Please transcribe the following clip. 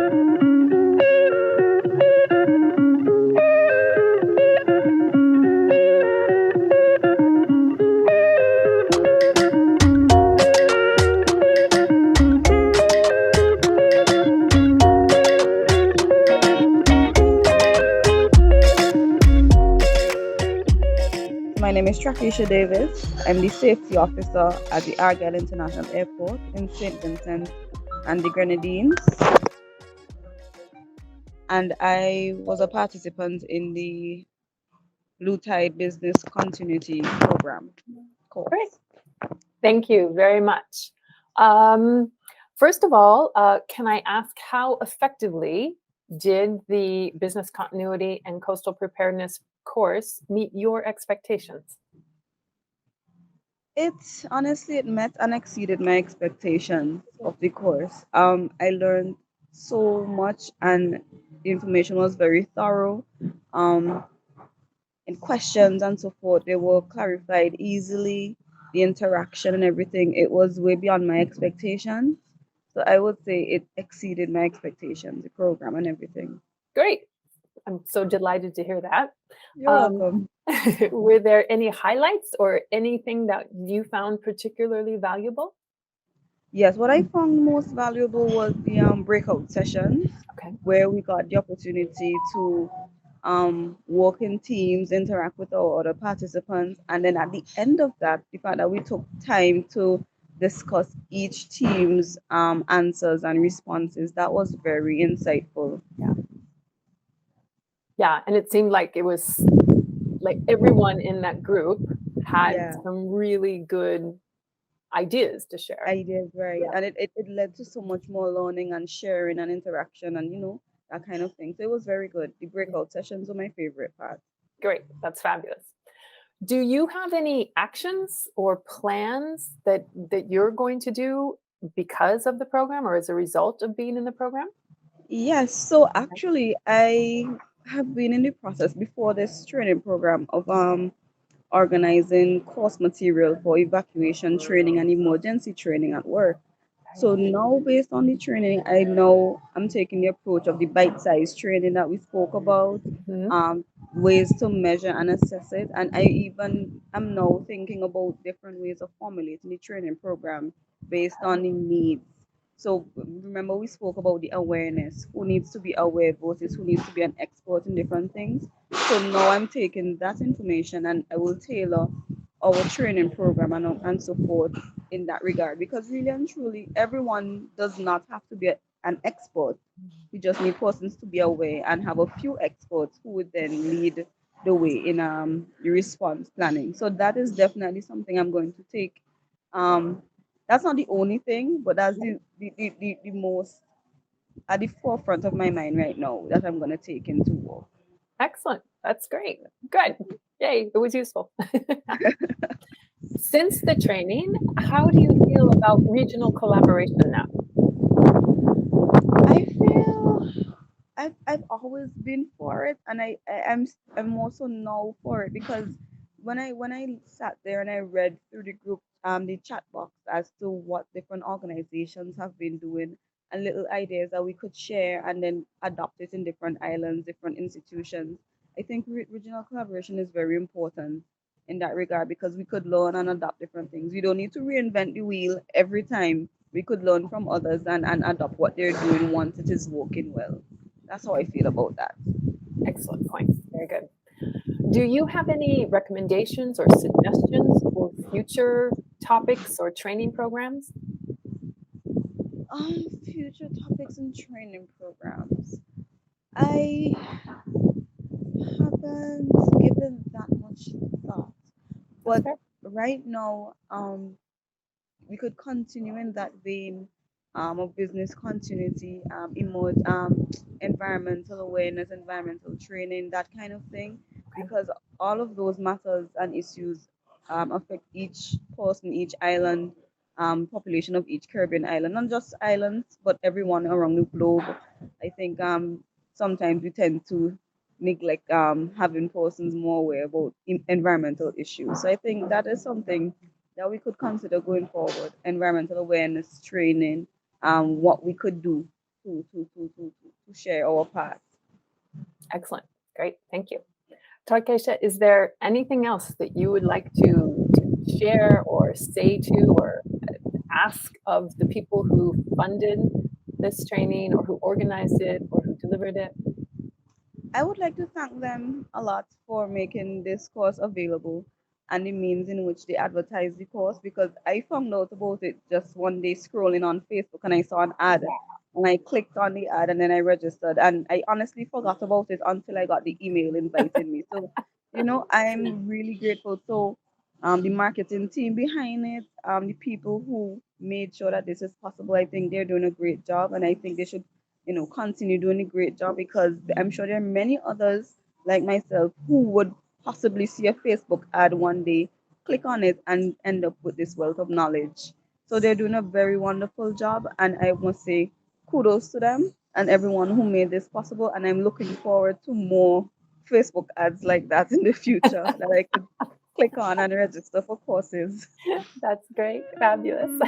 My name is Trackeisha Davis. I'm the safety officer at the DRI International Airport in St. Vincent and the Grenadines. And I was a participant in the Bluetide Business Continuity Program course. Great. Thank you very much. First of all, can I ask how effectively did the Business Continuity and Coastal Preparedness course meet your expectations? It met and exceeded my expectations of the course. I learned so much and the information was very thorough. And questions and so forth, they were clarified easily. The interaction and everything, it was way beyond my expectations. So I would say it exceeded my expectations, the program and everything. Great. I'm so delighted to hear that. You're welcome. Were there any highlights or anything that you found particularly valuable? Yes, what I found most valuable was the breakout sessions, where we got the opportunity to work in teams, interact with our other participants, and then at the end of that, the fact that we took time to discuss each team's answers and responses, that was very insightful. Yeah, and it seemed like it was like everyone in that group had some really good ideas to share. Ideas, right. And it led to so much more learning and sharing and interaction and that kind of thing. So it was very good. The breakout sessions were my favorite part. Great. That's fabulous. Do you have any actions or plans that you're going to do because of the program or as a result of being in the program? Yes. So actually, I have been in the process before this training program of organizing course material for evacuation training and emergency training at work. So now, based on the training, I know I'm taking the approach of the bite-sized training that we spoke about, ways to measure and assess it. And I even am now thinking about different ways of formulating the training program based on the needs. So remember, we spoke about the awareness, who needs to be aware versus who needs to be an expert in different things. So now I'm taking that information and I will tailor our training program and support in that regard, because really and truly everyone does not have to be an expert. We just need persons to be aware and have a few experts who would then lead the way in the response planning. So that is definitely something I'm going to take. That's not the only thing, but that's the most at the forefront of my mind right now that I'm going to take into work. Excellent. That's great. Good. Yay. It was useful. Since the training, how do you feel about regional collaboration now? I feel I've always been for it, and I'm also now for it, because when I sat there and I read through the chat box as to what different organizations have been doing and little ideas that we could share and then adopt it in different islands, different institutions. I think regional collaboration is very important in that regard, because we could learn and adopt different things. We don't need to reinvent the wheel every time. We could learn from others and adopt what they're doing once it is working well. That's how I feel about that. Excellent point. Very good. Do you have any recommendations or suggestions for future topics or training programs? Future topics and training programs. I haven't given that much thought, but right now, we could continue in that vein of business continuity, environmental awareness, environmental training, that kind of thing, because all of those matters and issues affect each person, each island, population of each Caribbean island, not just islands, but everyone around the globe. I think sometimes we tend to neglect having persons more aware about environmental issues. So I think that is something that we could consider going forward: environmental awareness training, what we could do to to share our path. Excellent. Great. Thank you. Trackeisha, is there anything else that you would like to share or say to or ask of the people who funded this training or who organized it or who delivered it? I would like to thank them a lot for making this course available and the means in which they advertise the course, because I found out about it just one day scrolling on Facebook and I saw an ad and I clicked on the ad and then I registered, and I honestly forgot about it until I got the email inviting me. So, I'm really grateful. So, the marketing team behind it, the people who made sure that this is possible, I think they're doing a great job, and I think they should continue doing a great job, because I'm sure there are many others like myself who would possibly see a Facebook ad one day, click on it, and end up with this wealth of knowledge. So they're doing a very wonderful job, and I must say kudos to them and everyone who made this possible. And I'm looking forward to more Facebook ads like that in the future that I could click on and register for courses. That's great. Fabulous.